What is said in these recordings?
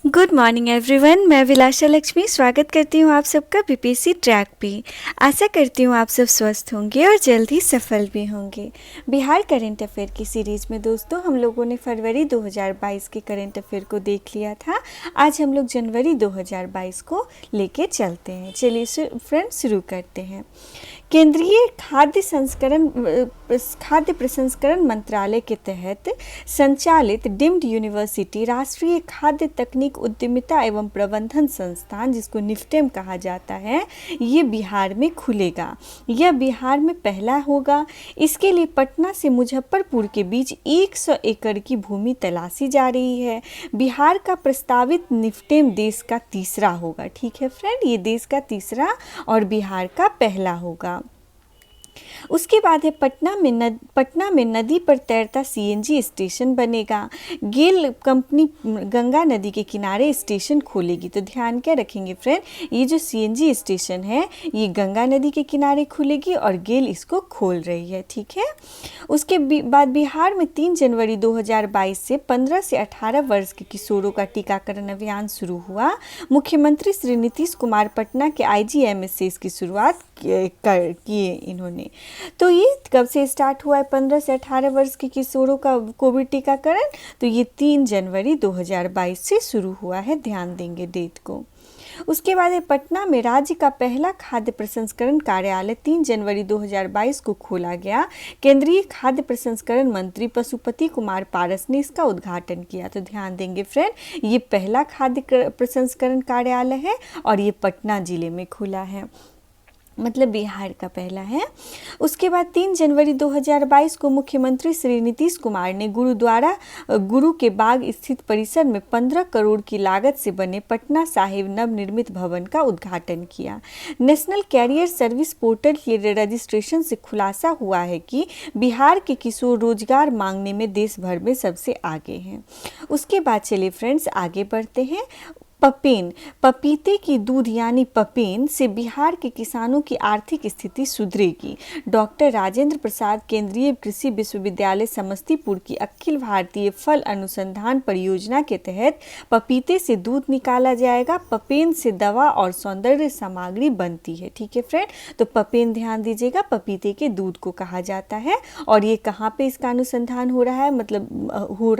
Good morning everyone. मैं विलासा लक्ष्मी स्वागत करती हूँ आप सबका बीपीएससी ट्रैक पे। आशा करती हूँ आप सब स्वस्थ होंगे और जल्द ही सफल भी होंगे। बिहार करंट अफेयर की सीरीज़ में दोस्तों हम लोगों ने फरवरी 2022 के करंट अफेयर को देख लिया था। आज हम लोग जनवरी 2022 को लेके चलते हैं। चलिए फ्रेंड्स शुरू करते हैं। केंद्रीय खाद्य प्रसंस्करण मंत्रालय के तहत संचालित डीम्ड यूनिवर्सिटी राष्ट्रीय खाद्य तकनीक उद्यमिता एवं प्रबंधन संस्थान, जिसको निफ्टेम कहा जाता है, ये बिहार में खुलेगा। यह बिहार में पहला होगा। इसके लिए पटना से मुजफ्फरपुर के बीच 100 एकड़ की भूमि तलाशी जा रही है। बिहार का प्रस्तावित निफ्टेम देश का तीसरा होगा। ठीक है फ्रेंड, ये देश का तीसरा और बिहार का पहला होगा। उसके बाद है पटना में नदी पर तैरता सीएनजी स्टेशन बनेगा। गेल कंपनी गंगा नदी के किनारे स्टेशन खोलेगी। तो ध्यान क्या रखेंगे फ्रेंड, ये जो सीएनजी स्टेशन है ये गंगा नदी के किनारे खुलेगी और गेल इसको खोल रही है। ठीक है। उसके बाद बिहार में 3 जनवरी 2022 से 15 से 18 वर्ष के किशोरों का टीकाकरण अभियान शुरू हुआ। मुख्यमंत्री श्री नीतीश कुमार पटना के आईजीएमएस से इसकी शुरुआत किए इन्होंने। तो ये कब से स्टार्ट हुआ है 15 से 18 वर्ष के किशोरों का कोविड टीकाकरण? तो ये 3 जनवरी 2022 से शुरू हुआ है। ध्यान देंगे डेट को। उसके बाद है पटना में राज्य का पहला खाद्य प्रसंस्करण कार्यालय 3 जनवरी 2022 को खोला गया। केंद्रीय खाद्य प्रसंस्करण मंत्री पशुपति कुमार पारस ने इसका उद्घाटन किया। तो ध्यान देंगे फ्रेंड, ये पहला खाद्य प्रसंस्करण कार्यालय है और ये पटना जिले में खुला है, मतलब बिहार का पहला है। उसके बाद 3 जनवरी 2022 को मुख्यमंत्री श्री नीतीश कुमार ने गुरु के बाग स्थित परिसर में 15 करोड़ की लागत से बने पटना साहिब नवनिर्मित भवन का उद्घाटन किया। नेशनल कैरियर सर्विस पोर्टल के रजिस्ट्रेशन से खुलासा हुआ है कि बिहार के किशोर रोजगार मांगने में देश भर में सबसे आगे हैं। उसके बाद चलिए फ्रेंड्स आगे बढ़ते हैं। पपेन, पपीते की दूध यानी पपेन से बिहार के किसानों की आर्थिक स्थिति सुधरेगी। डॉक्टर राजेंद्र प्रसाद केंद्रीय कृषि विश्वविद्यालय समस्तीपुर की अखिल भारतीय फल अनुसंधान परियोजना के तहत पपीते से दूध निकाला जाएगा। पपेन से दवा और सौंदर्य सामग्री बनती है। ठीक है फ्रेंड, तो पपेन ध्यान दीजिएगा, पपीते के दूध को कहा जाता है। और ये कहाँ पे इसका अनुसंधान हो रहा है, मतलब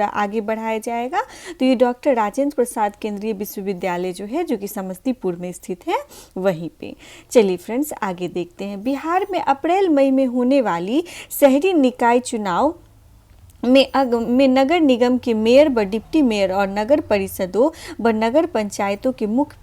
आगे बढ़ाया जाएगा। तो ये डॉक्टर राजेंद्र प्रसाद केंद्रीय विश्वविद्यालय जो है, जो कि समस्तीपुर में स्थित है, वहीं पे। चलिए फ्रेंड्स आगे देखते हैं। बिहार में अप्रैल मई में होने वाली शहरी निकाय चुनाव में नगर निगम के मेयर व डिप्टी मेयर और नगर परिषदों व नगर पंचायतों के मुख्य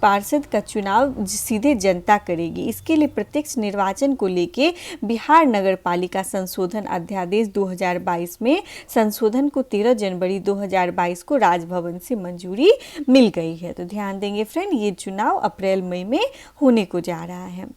पार्षद का चुनाव सीधे जनता करेगी। इसके लिए प्रत्यक्ष निर्वाचन को लेके बिहार नगर पालिका संशोधन अध्यादेश 2022 में संशोधन को 13 जनवरी 2022 को राजभवन से मंजूरी मिल गई है। तो ध्यान देंगे फ्रेंड, ये चुनाव अप्रैल मई में होने को जा रहा है।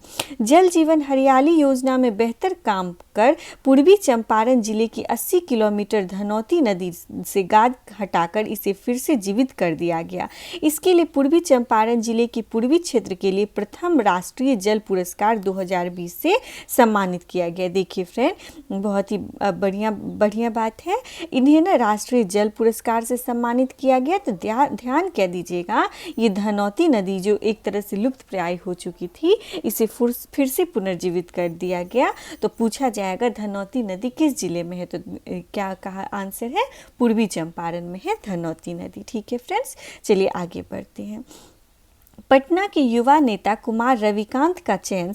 जल जीवन हरियाली योजना में बेहतर काम कर पूर्वी चंपारण जिले की 80 किलोमीटर धनौती नदी से गाद हटाकर इसे फिर से जीवित कर दिया गया। इसके लिए पूर्वी चंपारण जिले के पूर्वी क्षेत्र के लिए प्रथम राष्ट्रीय जल पुरस्कार 2020 से सम्मानित किया गया। देखिए फ्रेंड, बहुत ही बढ़िया बात है। इन्हें ना राष्ट्रीय जल पुरस्कार से सम्मानित किया गया। तो ध्यान क्या दीजिएगा, ये धनौती नदी जो एक तरह से लुप्त प्राय हो चुकी थी, इसे फिर से पुनर्जीवित कर दिया गया। तो पूछा जाएगा धनौती नदी किस जिले में है, तो क्या कहा आंसर है, पूर्वी चंपारण में है धनौती नदी। ठीक है फ्रेंड्स, चलिए आगे बढ़ते हैं। पटना के युवा नेता कुमार रविकांत का चयन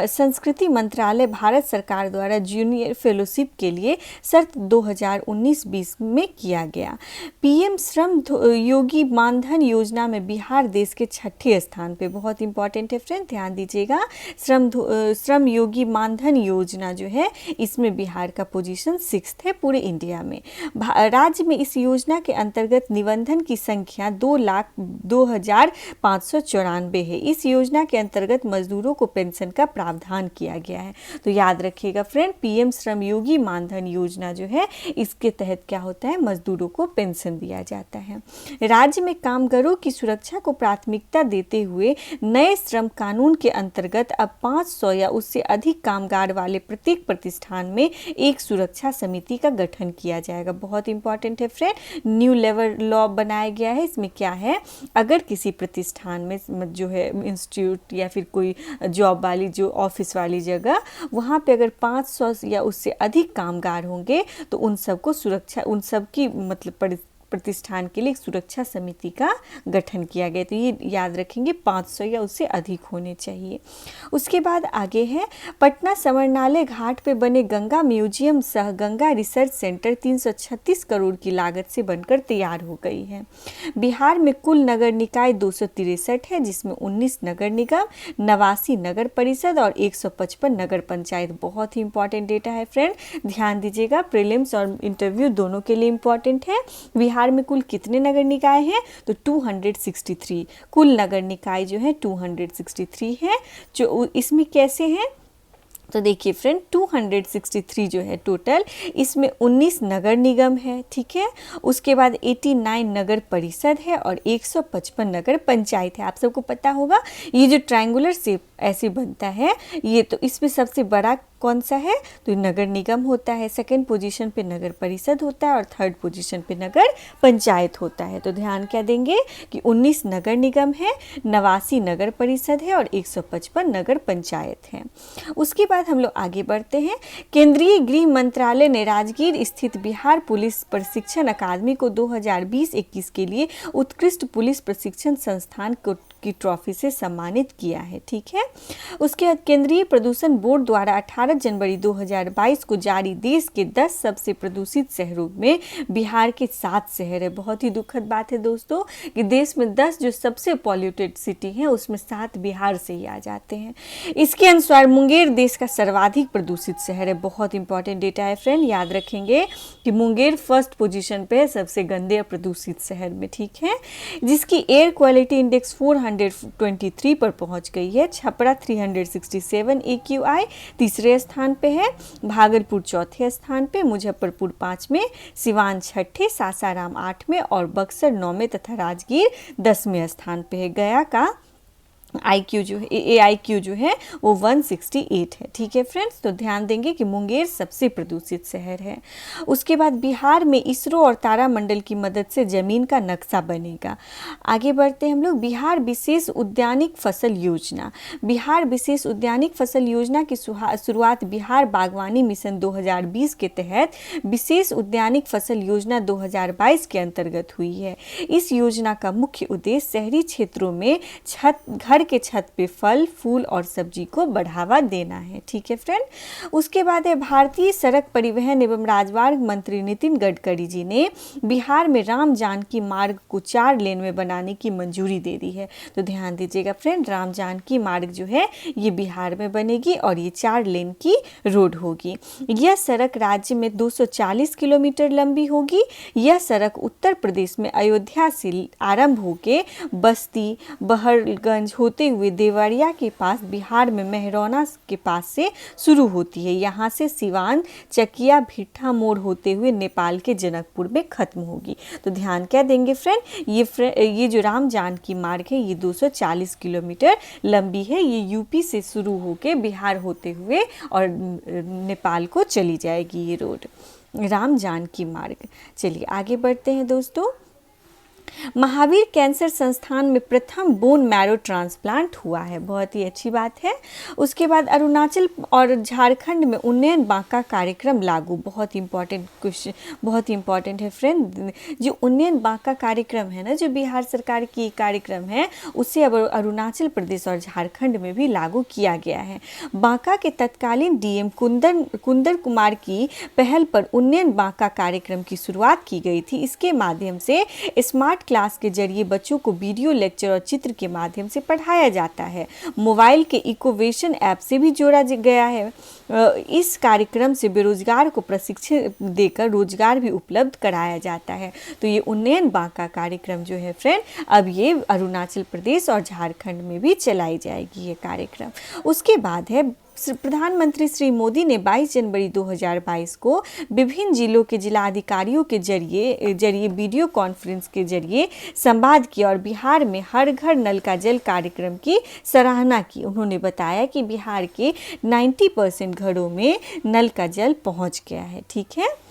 संस्कृति मंत्रालय भारत सरकार द्वारा जूनियर फेलोशिप के लिए शर्त 2019-20 में किया गया। पीएम श्रम योगी मानधन योजना में बिहार देश के 6ठे स्थान पे, बहुत इंपॉर्टेंट है फ्रेंड, ध्यान दीजिएगा। श्रम योगी मानधन योजना जो है, इसमें बिहार का पोजीशन 6th है पूरे इंडिया में। राज्य में इस योजना के अंतर्गत निबंधन की संख्या 2,02,594 है। इस योजना के अंतर्गत मजदूरों को पेंशन का प्रावधान किया गया है। तो याद रखिएगा फ्रेंड, पीएम श्रमयोगी मानधन योजना जो है इसके तहत क्या होता है, मजदूरों को पेंशन दिया जाता है। राज्य में कामगारों की सुरक्षा को प्राथमिकता देते हुए नए श्रम कानून के अंतर्गत अब 500 या उससे अधिक कामगार वाले प्रत्येक प्रतिष्ठान में एक सुरक्षा समिति का गठन किया जाएगा। बहुत इंपॉर्टेंट है फ्रेंड, न्यू लेवल लॉ बनाया गया है। इसमें क्या है, अगर किसी प्रतिष्ठान में जो है इंस्टीट्यूट या फिर कोई जॉब वाली जो ऑफिस वाली जगह, वहाँ पे अगर 500 या उससे अधिक कामगार होंगे तो उन सबको सुरक्षा, उन सब की मतलब प्रतिष्ठान के लिए एक सुरक्षा समिति का गठन किया गया। तो ये याद रखेंगे 500 या उससे अधिक होने चाहिए। उसके बाद आगे है, पटना समरनालय घाट पे बने गंगा म्यूजियम सह गंगा रिसर्च सेंटर 336 करोड़ की लागत से बनकर तैयार हो गई है। बिहार में कुल नगर निकाय 263 है, जिसमें 19 नगर निगम, 89 नगर परिषद और 155 नगर पंचायत। बहुत ही इंपॉर्टेंट डेटा है फ्रेंड, ध्यान दीजिएगा, प्रीलिम्स और इंटरव्यू दोनों के लिए इंपॉर्टेंट है। बिहार में कुल कितने नगर निकाय हैं, तो 263 कुल नगर निकाय जो है 263 है। जो इसमें कैसे हैं, तो देखिए फ्रेंड, 263 जो है टोटल, इसमें 19 नगर निगम है, ठीक है। उसके बाद 89 नगर परिषद है और 155 नगर पंचायत है। आप सबको पता होगा ये जो ट्रायंगुलर शेप ऐसे बनता है, ये तो इसमें सबसे बड़ा कौन सा है, तो नगर निगम होता है, सेकंड पोजीशन पे नगर परिषद होता है और थर्ड पोजीशन पे नगर पंचायत होता है। तो ध्यान क्या देंगे कि 19 नगर निगम है, 89 नगर परिषद है और 155 नगर पंचायत है। उसके बाद हम लोग आगे बढ़ते हैं। केंद्रीय गृह मंत्रालय ने राजगीर स्थित बिहार पुलिस प्रशिक्षण अकादमी को 2020-21 के लिए उत्कृष्ट पुलिस प्रशिक्षण संस्थान की ट्रॉफी से सम्मानित किया है, ठीक है। उसके बाद केंद्रीय प्रदूषण बोर्ड द्वारा 18 जनवरी 2022 को जारी देश के 10 सबसे प्रदूषित शहरों में बिहार के 7 शहर है। बहुत ही दुखद बात है दोस्तों कि देश में 10 जो सबसे पॉल्यूटेड सिटी हैं उसमें 7 बिहार से ही आ जाते हैं। इसके अनुसार मुंगेर देश का सर्वाधिक प्रदूषित शहर है। बहुत इंपॉर्टेंट डेटा है फ्रेंड, याद रखेंगे कि मुंगेर फर्स्ट पोजीशन पे है सबसे गंदे और प्रदूषित शहर में, ठीक है, जिसकी एयर क्वालिटी इंडेक्स 423 पर पहुंच गई है। छपरा 367 AQI तीसरे स्थान पे है, भागलपुर चौथे स्थान पे, मुजफ्फरपुर 5वें, सिवान 6ठे, सासाराम 8वें और बक्सर 9वें तथा राजगीर 10वें स्थान पे है। गया का IQ जो है, AIQ जो है वो 168 है, ठीक है फ्रेंड्स। तो ध्यान देंगे कि मुंगेर सबसे प्रदूषित शहर है। उसके बाद बिहार में इसरो और तारामंडल की मदद से जमीन का नक्शा बनेगा। आगे बढ़ते हैं हम लोग। बिहार विशेष उद्यानिक फसल योजना, बिहार विशेष उद्यानिक फसल योजना की शुरुआत बिहार बागवानी मिशन 2020 के तहत विशेष उद्यानिक फसल योजना 2022 के अंतर्गत हुई है। इस योजना का मुख्य उद्देश्य शहरी क्षेत्रों में घर के छत पे फल, फूल और सब्जी को बढ़ावा देना है, ठीक है फ्रेंड। उसके बाद है भारतीय सड़क परिवहन एवं राजमार्ग मंत्री नितिन गडकरी जी ने बिहार में राम जानकी मार्ग को 4 लेन में बनाने की मंजूरी दे दी है। तो ध्यान दीजिएगा फ्रेंड, राम जानकी मार्ग जो है ये बिहार में बनेगी और ये 4 लेन की रोड होगी। यह सड़क राज्य में 240 किलोमीटर लंबी होगी। यह सड़क उत्तर प्रदेश में अयोध्या से आरंभ होकर बस्ती, बहरगंज होते हुए देवरिया के पास बिहार में मेहरौना के पास से शुरू होती है। यहाँ से सिवान, चकिया, भिट्ठा मोड़ होते हुए नेपाल के जनकपुर में खत्म होगी। तो ध्यान क्या देंगे फ्रेंड, ये जो राम जानकी मार्ग है ये 240 किलोमीटर लंबी है। ये यूपी से शुरू होकर बिहार होते हुए और नेपाल को चली जाएगी ये रोड, राम जानकी मार्ग। चलिए आगे बढ़ते हैं दोस्तों। महावीर कैंसर संस्थान में प्रथम बोन मैरो ट्रांसप्लांट हुआ है, बहुत ही अच्छी बात है। उसके बाद अरुणाचल और झारखंड में उन्नयन बांका कार्यक्रम लागू, बहुत इंपॉर्टेंट क्वेश्चन, बहुत इंपॉर्टेंट है फ्रेंड। जो उन्नयन बांका कार्यक्रम है ना, जो बिहार सरकार की कार्यक्रम है, उसे अब अरुणाचल प्रदेश और झारखंड में भी लागू किया गया है। बांका के तत्कालीन DM कुंदर कुमार की पहल पर उन्नयन बांका कार्यक्रम की शुरुआत की गई थी। इसके माध्यम से स्मार्ट क्लास के जरिए बच्चों को वीडियो लेक्चर और चित्र के माध्यम से पढ़ाया जाता है। मोबाइल के इकोवेशन ऐप से भी जोड़ा गया है। इस कार्यक्रम से बेरोजगार को प्रशिक्षण देकर रोजगार भी उपलब्ध कराया जाता है। तो ये उन्नयन बांका कार्यक्रम जो है फ्रेंड, अब ये अरुणाचल प्रदेश और झारखंड में भी चलाई जाएगी ये कार्यक्रम। उसके बाद है प्रधानमंत्री श्री मोदी ने 22 जनवरी 2022 को विभिन्न जिलों के जिलाधिकारियों के जरिए वीडियो कॉन्फ्रेंस के जरिए संवाद किया और बिहार में हर घर नल का जल कार्यक्रम की सराहना की। उन्होंने बताया कि बिहार के 90% घरों में नल का जल पहुंच गया है। ठीक है।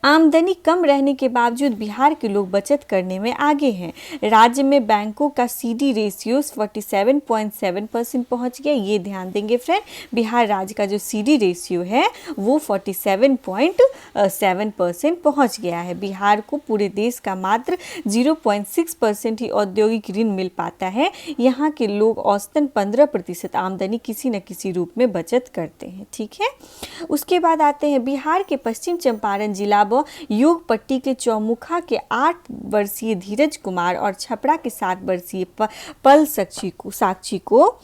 आमदनी कम रहने के बावजूद बिहार के लोग बचत करने में आगे हैं। राज्य में बैंकों का सीडी रेशियो 47.7% पहुंच गया। ये ध्यान देंगे फ्रेंड, बिहार राज्य का जो सीडी रेशियो है वो 47.7% पहुंच गया है। बिहार को पूरे देश का मात्र 0.6% ही औद्योगिक ऋण मिल पाता है। यहाँ के लोग औसतन 15% आमदनी किसी न किसी रूप में बचत करते हैं। ठीक है। उसके बाद आते हैं बिहार के पश्चिम चंपारण जिला योग पट्टी के चौमुखा के 8 वर्षीय धीरज कुमार और छपरा के 7 वर्षीय पल साक्षी को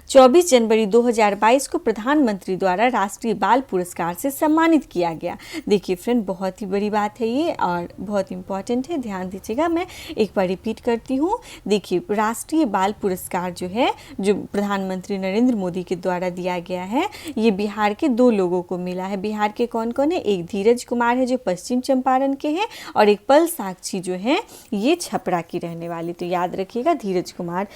24 जनवरी 2022 को प्रधानमंत्री द्वारा राष्ट्रीय बाल पुरस्कार से सम्मानित किया गया। देखिए फ्रेंड, बहुत ही बड़ी बात है ये और बहुत इम्पॉर्टेंट है, ध्यान दीजिएगा। मैं एक बार रिपीट करती हूँ। देखिए, राष्ट्रीय बाल पुरस्कार जो है, जो प्रधानमंत्री नरेंद्र मोदी के द्वारा दिया गया है, ये बिहार के 2 लोगों को मिला है। बिहार के कौन कौन है? एक धीरज कुमार है जो पश्चिम चंपारण के हैं, और एक पल साक्षी जो है ये छपरा की रहने वाली। तो याद रखिएगा, धीरज कुमार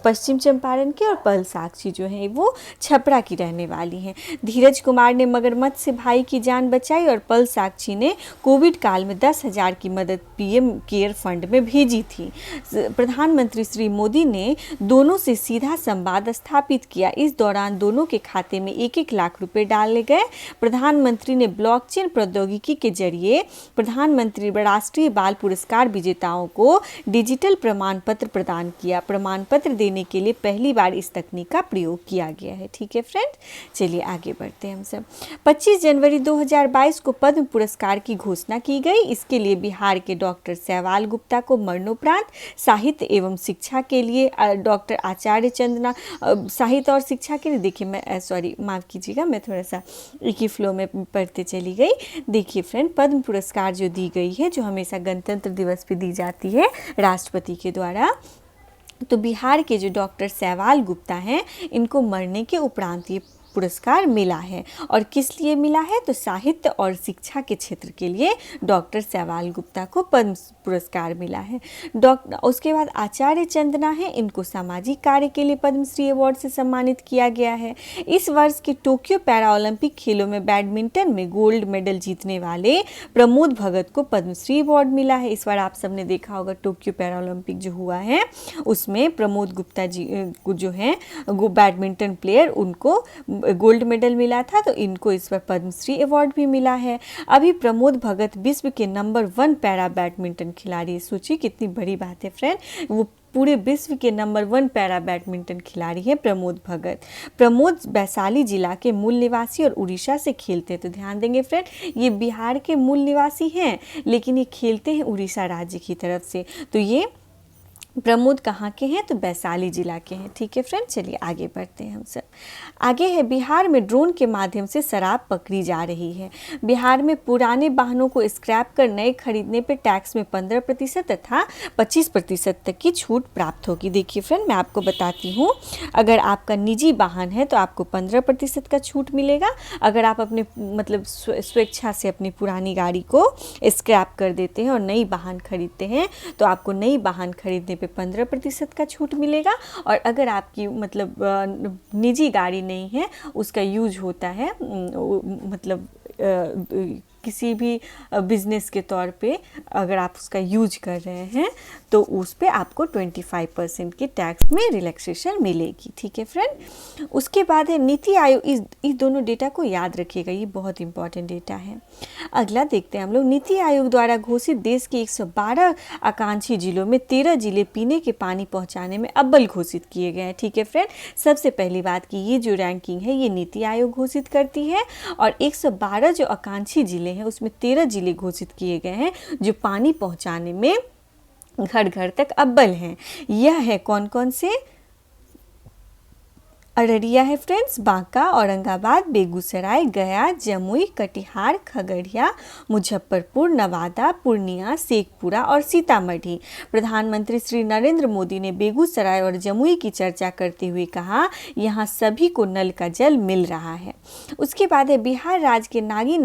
पश्चिम चंपारण के और पल साक्षी जो है वो छपरा की रहने वाली हैं। धीरज कुमार ने मगरमच्छ से भाई की जान बचाई और पल साक्षी ने कोविड काल में 10,000 की मदद पीएम केयर फंड में भेजी थी। प्रधानमंत्री श्री मोदी ने दोनों से सीधा संवाद स्थापित किया। इस दौरान दोनों के खाते में 1-1 लाख रुपए डाले गए। प्रधानमंत्री ने ब्लॉकचेन प्रौद्योगिकी के जरिए प्रधानमंत्री राष्ट्रीय बाल पुरस्कार विजेताओं को डिजिटल प्रमाण पत्र प्रदान किया। प्रमाण पत्र देने के लिए पहली बार इस तकनीक का प्रयोग किया गया है। ठीक है फ्रेंड, चलिए आगे बढ़ते हैं हम सब। 25 जनवरी 2022 को पद्म पुरस्कार की घोषणा की गई। इसके लिए बिहार के डॉक्टर सहवाल गुप्ता को मरणोपरांत साहित्य एवं शिक्षा के लिए, डॉक्टर आचार्य चंदना साहित्य और शिक्षा के लिए, देखिए मैं माफ़ कीजिएगा, मैं थोड़ा सा एक ही फ्लो में पढ़ते चली गई। देखिए फ्रेंड, पद्म पुरस्कार जो दी गई है, जो हमेशा गणतंत्र दिवस पे दी जाती है राष्ट्रपति के द्वारा, तो बिहार के जो डॉक्टर सहवाल गुप्ता हैं, इनको मरने के उपरांत ये पुरस्कार मिला है। और किस लिए मिला है? तो साहित्य और शिक्षा के क्षेत्र के लिए डॉक्टर सहवाल गुप्ता को पद्म पुरस्कार मिला है। उसके बाद आचार्य चंदना है, इनको सामाजिक कार्य के लिए पद्मश्री अवार्ड से सम्मानित किया गया है। इस वर्ष के टोक्यो पैरा ओलंपिक खेलों में बैडमिंटन में गोल्ड मेडल जीतने वाले प्रमोद भगत को पद्मश्री अवार्ड मिला है। इस बार आप सबने देखा होगा, टोक्यो पैरा ओलंपिक जो हुआ है उसमें प्रमोद गुप्ता जी जो हैं बैडमिंटन प्लेयर, उनको गोल्ड मेडल मिला था। तो इनको इस बार पद्मश्री अवार्ड भी मिला है। अभी प्रमोद भगत विश्व के नंबर 1 पैरा बैडमिंटन खिलाड़ी। सोचिए कितनी बड़ी बात है फ्रेंड, वो पूरे विश्व के नंबर 1 पैरा बैडमिंटन खिलाड़ी है प्रमोद भगत। प्रमोद वैशाली जिला के मूल निवासी और उड़ीसा से खेलते हैं। तो ध्यान देंगे फ्रेंड, ये बिहार के मूल निवासी हैं लेकिन ये खेलते हैं उड़ीसा राज्य की तरफ से। तो ये प्रमोद कहाँ के हैं? तो वैशाली जिला के हैं। ठीक है फ्रेंड, चलिए आगे बढ़ते हैं हम सब। आगे है, बिहार में ड्रोन के माध्यम से शराब पकड़ी जा रही है। बिहार में पुराने वाहनों को स्क्रैप कर नए खरीदने पर टैक्स में 15% तथा 25% तक की छूट प्राप्त होगी। देखिए फ्रेंड, मैं आपको बताती हूँ, अगर आपका निजी वाहन है तो आपको 15% का छूट मिलेगा। अगर आप अपने मतलब स्वेच्छा से अपनी पुरानी गाड़ी को स्क्रैप कर देते हैं और नई वाहन खरीदते हैं तो आपको नई वाहन खरीदने पे 15% का छूट मिलेगा। और अगर आपकी मतलब निजी गाड़ी नहीं है, उसका यूज होता है मतलब किसी भी बिजनेस के तौर पे अगर आप उसका यूज कर रहे हैं तो उस पे आपको 25% की टैक्स में रिलैक्सेशन मिलेगी। ठीक है फ्रेंड, उसके बाद है नीति आयोग। इस दोनों डेटा को याद रखिएगा, ये बहुत इंपॉर्टेंट डेटा है। अगला देखते हैं हम लोग, नीति आयोग द्वारा घोषित देश के 112 आकांक्षी जिलों में 13 जिले पीने के पानी पहुंचाने में अव्वल घोषित किए गए हैं। ठीक है फ्रेंड, सबसे पहली बात कि ये जो रैंकिंग है ये नीति आयोग घोषित करती है और 112 जो आकांक्षी जिले हैं उसमें 13 जिले घोषित किए गए हैं जो पानी पहुंचाने में घर घर तक अव्वल हैं। यह है कौन कौन से? अररिया है फ्रेंड्स, बांका, औरंगाबाद, बेगूसराय, गया, जमुई, कटिहार, खगड़िया, मुजफ्फरपुर, नवादा, पूर्णिया, शेखपुरा और सीतामढ़ी। प्रधानमंत्री श्री नरेंद्र मोदी ने बेगूसराय और जमुई की चर्चा करते हुए कहा यहाँ सभी को नल का जल मिल रहा है। उसके बाद है बिहार राज्य के नागी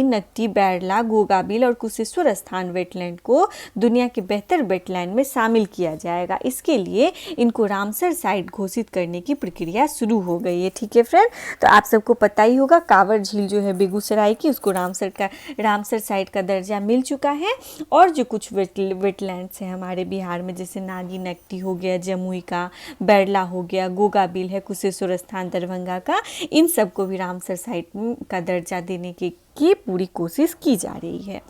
नकटी, बैरला, गोगाबिल और कुशेश्वर स्थान वेटलैंड को दुनिया के बेहतर वेटलैंड में शामिल किया जाएगा। इसके लिए इनको रामसर साइट घोषित करने की प्रक्रिया शुरू हो गई है। ठीक है फ्रेंड, तो आप सबको पता ही होगा कांवर झील जो है बेगूसराय की, उसको रामसर साइट का दर्जा मिल चुका है। और जो कुछ वेटलैंड्स हैं हमारे बिहार में, जैसे नागी नकटी हो गया, जमुई का, बैरला हो गया, गोगाबिल है, कुशेश्वर स्थान दरभंगा का, इन सबको भी रामसर साइट का दर्जा देने की पूरी कोशिश की जा रही है।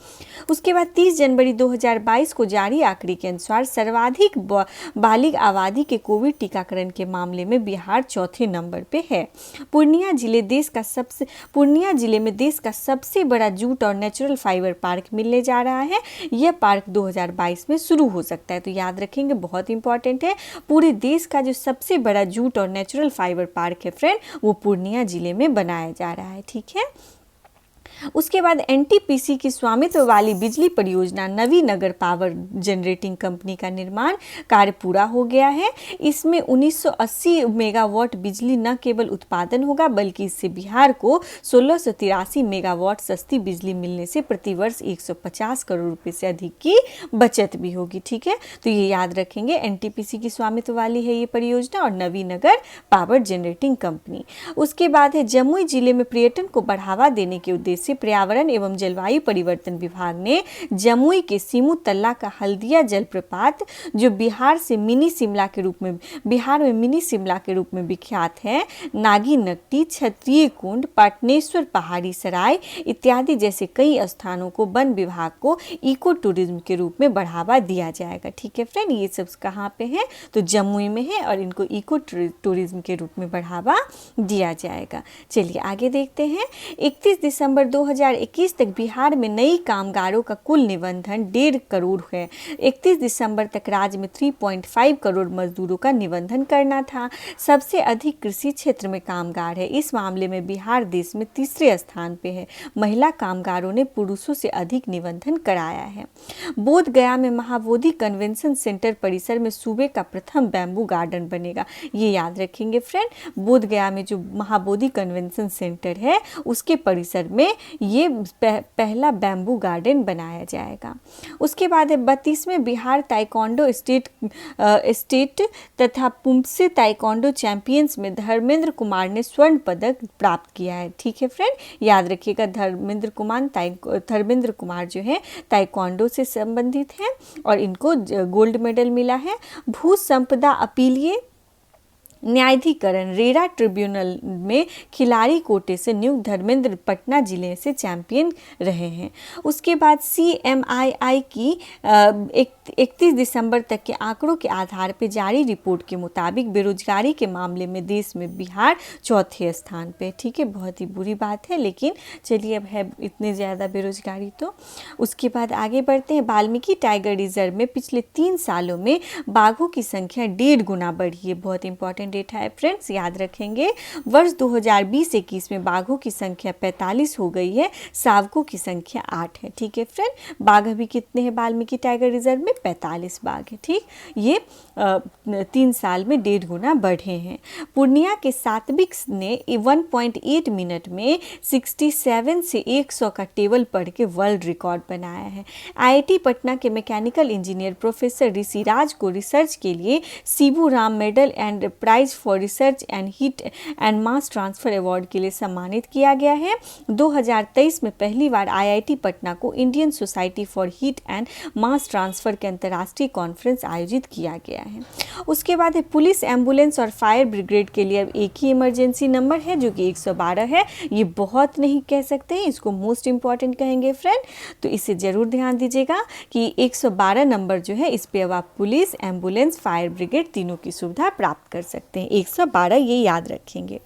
उसके बाद 30 जनवरी 2022 को जारी आंकड़े के अनुसार सर्वाधिक बालिग आबादी के कोविड टीकाकरण के मामले में बिहार चौथे नंबर पे है। पूर्णिया जिले में देश का सबसे बड़ा जूट और नेचुरल फाइबर पार्क मिलने जा रहा है। यह पार्क 2022 में शुरू हो सकता है, तो याद रखेंगे, बहुत इंपॉर्टेंट है। पूरे देश का जो सबसे बड़ा जूट और नेचुरल फाइबर पार्क है फ्रेंड, वो पूर्णिया जिले में बनाया जा रहा है। ठीक है, उसके बाद एनटीपीसी की स्वामित्व वाली बिजली परियोजना नवीनगर पावर जनरेटिंग कंपनी का निर्माण कार्य पूरा हो गया है। इसमें 1980 मेगावाट बिजली न केवल उत्पादन होगा बल्कि इससे बिहार को 1683 मेगावाट सस्ती बिजली मिलने से प्रतिवर्ष 150 करोड़ रुपए से अधिक की बचत भी होगी। ठीक है, तो ये याद रखेंगे, एनटीपीसी की स्वामित्व वाली है ये परियोजना और नवीनगर पावर जनरेटिंग कंपनी। उसके बाद है जमुई जिले में पर्यटन को बढ़ावा देने के उद्देश्य से पर्यावरण एवं जलवायु परिवर्तन विभाग ने जमुई के सीमू तल्ला का हल्दिया जलप्रपात, जो बिहार में मिनी शिमला के रूप में विख्यात है, नागी नकटी, क्षत्रिय कुंड, पाटनेश्वर पहाड़ी सराय इत्यादि जैसे कई स्थानों को वन विभाग को इको टूरिज्म के रूप में बढ़ावा दिया जाएगा। ठीक है फ्रेंड, ये सब कहाँ पे है? तो जमुई में है और इनको इको टूरिज्म के रूप में बढ़ावा दिया जाएगा। चलिए आगे देखते हैं। 31 दिसंबर 2021 तक बिहार में नई कामगारों का कुल निबंधन 1.5 करोड़ है। 31 दिसंबर तक राज्य में 3.5 करोड़ मजदूरों का निबंधन करना था। सबसे अधिक कृषि क्षेत्र में कामगार है। इस मामले में बिहार देश में तीसरे स्थान पे है। महिला कामगारों ने पुरुषों से अधिक निबंधन कराया है। बोध गया में महाबोधि कन्वेंशन सेंटर परिसर में सूबे का प्रथम बैम्बू गार्डन बनेगा। ये याद रखेंगे फ्रेंड, बोध गया में जो महाबोधि कन्वेंशन सेंटर है उसके परिसर में ये पहला बैम्बू गार्डन बनाया जाएगा। उसके बाद है 32वें बिहार ताइक्वांडो स्टेट तथा पुमसे ताइक्वांडो चैंपियंस में धर्मेंद्र कुमार ने स्वर्ण पदक प्राप्त किया है। ठीक है फ्रेंड, याद रखिएगा, धर्मेंद्र कुमार जो है ताइक्वांडो से संबंधित हैं और इनको गोल्ड मेडल मिला है। भू संपदा अपीलीय न्यायाधिकरण रेरा ट्रिब्यूनल में खिलाड़ी कोटे से नियुक्त धर्मेंद्र पटना जिले से चैंपियन रहे हैं। उसके बाद CMII की 31 दिसंबर तक के आंकड़ों के आधार पर जारी रिपोर्ट के मुताबिक बेरोजगारी के मामले में देश में बिहार चौथे स्थान पे। ठीक है, बहुत ही बुरी बात है, लेकिन चलिए अब है इतनी ज़्यादा बेरोजगारी तो। उसके बाद आगे बढ़ते हैं। वाल्मीकि टाइगर रिजर्व में पिछले 3 सालों में बाघों की संख्या 1.5 गुना बढ़ी है। बहुत इंपॉर्टेंट डेटा है फ्रेंड्स, याद रखेंगे। वर्ष 2020-21 में बाघों की संख्या 45 हो गई है, शावकों की संख्या 8 है। ठीक है फ्रेंड, बाघ अभी कितने हैं वाल्मीकि टाइगर रिजर्व में? 45 बाघ है। ठीक, ये 3 साल में 1.5 गुना बढ़े हैं। पूर्णिया के सात्विक ने 1.8 मिनट में 67 से 100 का टेबल पढ़ के वर्ल्ड रिकॉर्ड बनाया है। IIT पटना के मैकेनिकल इंजीनियर प्रोफेसर ऋषिराज को रिसर्च के लिए Shibu Ram medal and prize for research and heat and mass transfer award के लिए सम्मानित किया गया है। 2023 में पहली बार IIT पटना को Indian society for heat and mass transfer के अंतर्राष्ट्रीय कॉन्फ्रेंस आयोजित किया गया है। उसके बाद है पुलिस, एम्बुलेंस और फायर ब्रिगेड के लिए अब एक ही इमरजेंसी नंबर है जो कि 112 है। ये बहुत नहीं कह सकते हैं, इसको मोस्ट इंपॉर्टेंट कहेंगे फ्रेंड, तो इसे जरूर ध्यान दीजिएगा कि 112 नंबर जो है इस पे अब आप पुलिस, एम्बुलेंस, फायर ब्रिगेड तीनों की सुविधा प्राप्त कर सकते हैं। 112 ये याद रखेंगे।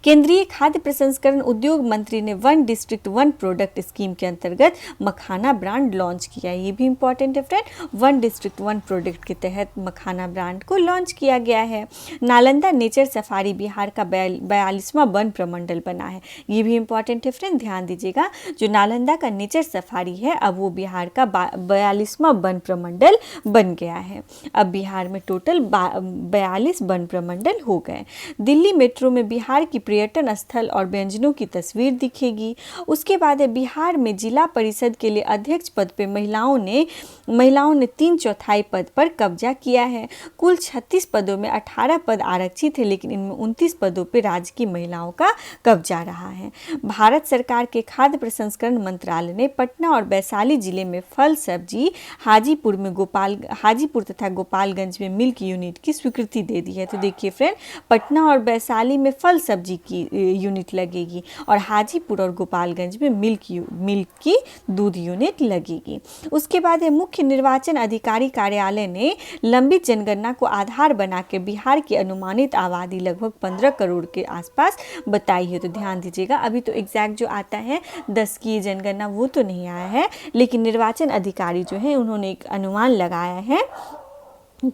केंद्रीय खाद्य प्रसंस्करण उद्योग मंत्री ने one district one product scheme के अंतर्गत मखाना ब्रांड लॉन्च किया। ये भी इंपॉर्टेंट है friend, one district one product के तहत मखाना ब्रांड को लॉन्च किया गया है। नालंदा नेचर सफारी बिहार का 42वां वन प्रमंडल बना है। ये भी इंपॉर्टेंट है फ्रेंड, ध्यान दीजिएगा। जो नालंदा का नेचर सफारी है अब वो बिहार का 42वां वन प्रमंडल बन गया है। अब बिहार में टोटल 42 वन प्रमंडल हो गए। दिल्ली मेट्रो में बिहार की पर्यटन स्थल और व्यंजनों की तस्वीर दिखेगी। उसके बाद है बिहार में जिला परिषद के लिए अध्यक्ष पद पे महिलाओं ने 3/4 पद पर कब्जा किया है। कुल 36 पदों में 18 पद आरक्षित है, लेकिन इनमें 29 पदों पे राज्य की महिलाओं का कब्जा रहा है। भारत सरकार के खाद्य प्रसंस्करण मंत्रालय ने पटना और वैशाली जिले में फल सब्जी, हाजीपुर तथा गोपालगंज में मिल्क यूनिट की स्वीकृति दे दी है। तो देखिए फ्रेंड, पटना और वैशाली में फल सब्जी की यूनिट लगेगी और हाजीपुर और गोपालगंज में मिल्क की दूध यूनिट लगेगी। उसके बाद है मुख्य निर्वाचन अधिकारी कार्यालय ने लंबित जनगणना को आधार बना के बिहार की अनुमानित आबादी लगभग 15 करोड़ के आसपास बताई है। तो ध्यान दीजिएगा, अभी तो एग्जैक्ट जो आता है 10 की जनगणना वो तो नहीं आया है, लेकिन निर्वाचन अधिकारी जो है उन्होंने एक अनुमान लगाया है।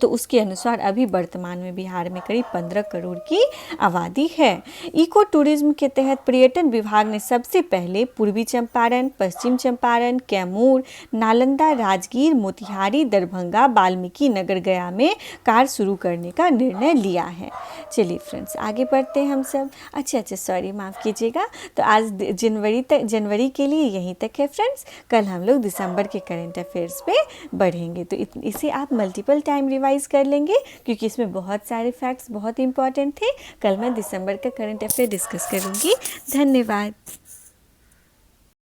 तो उसके अनुसार अभी वर्तमान में बिहार में करीब 15 करोड़ की आबादी है। इको टूरिज्म के तहत पर्यटन विभाग ने सबसे पहले पूर्वी चंपारण, पश्चिम चंपारण, कैमूर, नालंदा, राजगीर, मोतिहारी, दरभंगा, वाल्मीकि नगर, गया में कार्य शुरू करने का निर्णय लिया है। चलिए फ्रेंड्स, आगे बढ़ते हैं हम सब। अच्छा सॉरी, माफ़ कीजिएगा। तो आज जनवरी के लिए यहीं तक है फ्रेंड्स। कल हम लोग दिसंबर के करंट अफेयर्स पे बढ़ेंगे। तो इसे आप मल्टीपल टाइम रिवाइज कर लेंगे, क्योंकि इसमें बहुत सारे फैक्ट्स बहुत इंपॉर्टेंट थे। कल मैं दिसंबर का करंट अफेयर डिस्कस करूंगी। धन्यवाद।